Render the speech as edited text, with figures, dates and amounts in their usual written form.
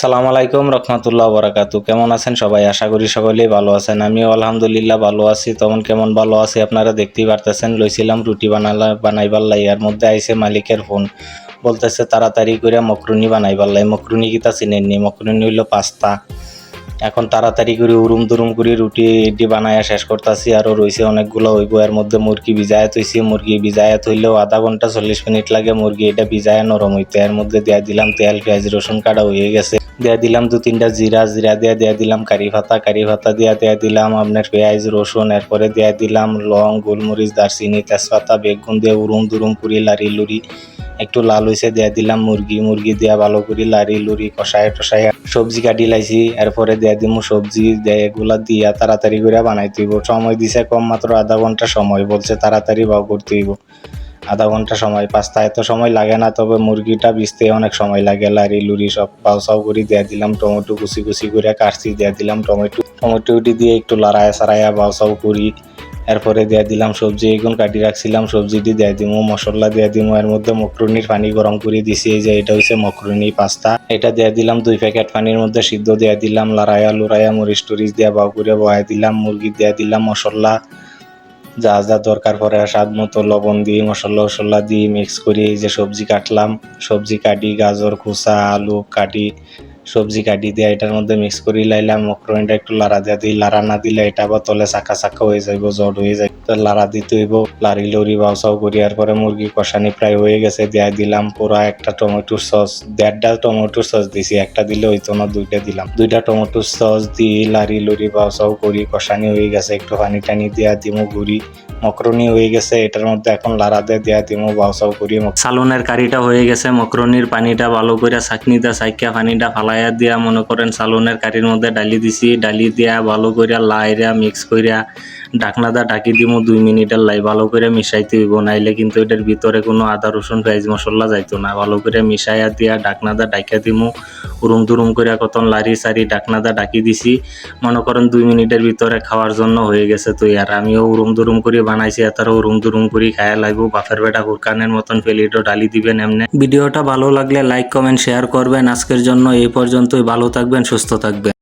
সালাম আলাইকুম রহমতুল্লাহ বারাকাতু। কেমন আছেন সবাই? আশা করি সকলেই ভালো আছেন। আমিও আলহামদুলিল্লাহ ভালো আছি। তখন কেমন ভালো আছি আপনারা দেখতেই পারতেছেন। লইছিলাম রুটি বানাইবার লাই, এর মধ্যে আইসে মালিকের ফোন, বলতেছে তাড়াতাড়ি করে মকরুনি বানাইবার লাই। মকরুনি কিতা চিনেননি? মকরুনি হইল পাস্তা। এখন তাড়াতাড়ি করে উরুম দুরুম করে রুটি বানায়া শেষ করতেছি। আরও রয়েছে অনেকগুলো হইব। এর মধ্যে মুরগি ভিজায়া থইছি। মুরগি ভিজায়া থইলেও আধা ঘন্টা 40 মিনিট লাগে মুরগি এটা ভিজায়া নরম হইতে। এর মধ্যে দিয়া দিলাম তেল, পেঁয়াজ, রসুন কাটা হয়ে গেছে। দিয়া দিলাম 2-3টা জিরা দিয়া দিলাম কারি পাতা দিয়া দিলাম আপনার পেঁয়াজ রসুন। এরপরে দিয়া দিলাম লং, গোলমরিচ, দারচিনি, তেজপাতা, বেগুন দিয়ে উরুম দুরুম করে লারি লুরি একটু লাল হয়েছে দিয়া দিলাম মুরগি দিয়া ভালো করে লারি লুরি কষায় টসায় সবজি কাটি লাইছি। এরপরে দিয়া দিমু সবজি এগুলা দিয়া তাড়াতাড়ি করে বানাইতে হইব। সময় দিছে কম, মাত্র আধা ঘন্টা সময় বলছে। তাড়াতাড়ি বাও করতে হইব। আধা ঘন্টা সময়, পাস্তা এত সময় লাগে না, তবে মুরগিটা ভিজতে অনেক সময় লাগে। লারি লুরি সব পাউসাও করে দিয়া দিলাম। টমেটো কুচি করে কাটছি দিয়া দিলাম। টমেটো দিয়ে একটু লাড়ায়া সারাইয়া বাউসাও করি। এরপরে দিয়া দিলাম সবজি, এগুন কাটি রাখছিলাম, সবজিটি দিয়া দিমু, মশলা দিয়া দিমু। এর মধ্যে মকরুনির পানি গরম করে দিছি। এই যে এটা হচ্ছে মকরুনি পাস্তা। এটা দিয়া দিলাম 2 প্যাকেট পানির মধ্যে সিদ্ধ দিয়া দিলাম। লড়াইয়া মরিচ টরিচ দিয়া বাউ করে বহাই দিলাম। মুরগি দিয়া দিলাম মশলা যা যা দরকার পরে স্বাদ মতো লবণ দিয়ে মশলা দিয়ে মিক্স করি। এই যে সবজি কাটলাম, সবজি কাটি, গাজর খোসা, আলু কাটি, সবজি কাটি দিয়ে এটার মধ্যে মিক্স করি লাইলাম। মকরুনিটা একটু লাড়া দিয়া দিই। লাড়া না দিলে এটা আবার তলে চাকা হয়ে যাইব, জট হয়ে যায়। তো লাড়া দিতে হইব। লাড়ি লড়ি বাউসাও করি। এরপরে মুরগি কষানি প্রায় হয়ে গেছে। দিয়া দিলাম পুরা একটা টমেটোর সস, 1.5 টমেটোর সস দিছি। একটা দিলে হইতো না, 2টা দিলাম। 2টা টমেটোর সস দিয়ে লাড়ি লড়ি বাউসাও করি। কষানি হয়ে গেছে, একটু পানি টানি দিয়া দিমু ঘুরি। মকরুনি হয়ে গেছে। এটার মধ্যে এখন লাড়া দিয়া দিমু বাউসাও করি। সালনের কারিটা হয়ে গেছে। মকরুনির পানিটা ভালো করে ছাঁকনিতে ছাইকা পানিটা ফালাইয়া দিয়া মনে করেন সালনের কারির মধ্যে ডালি দিছি। ডালি দিয়া ভালো করে লাইরা মিক্স কইরা ঢাকনাটা ঢাকি দিমু 2 মিনিটের লাই। ভালো করে মিশাইতে হইব, নাইলে কিন্তু এটার ভিতরে কোনো আদা রসুন পেঁয়াজ মশলা যাইতো না। ভালো করে মিশাইয়া দিয়া ঢাকনাটা ঢাকা দিমু। উরুম দুরুম করে কতন লারি সারি ঢাকনাটা ঢাকি দিছি। মনে করেন 2 মিনিটের ভিতরে খাওয়ার জন্য হয়ে গেছে তৈয়ার। আমিও উরুম দুরুম করে বানাইছি, এতারও উরুম দুরুম করে খায়া লাগবো। বাফের বেটা হুরকানের মতন প্লেটও ডালি দিবেন এমনি। ভিডিওটা ভালো লাগলে লাইক কমেন্ট শেয়ার করবেন। আজকের জন্য এই পর্যন্তই। ভালো থাকবেন, সুস্থ থাকবেন।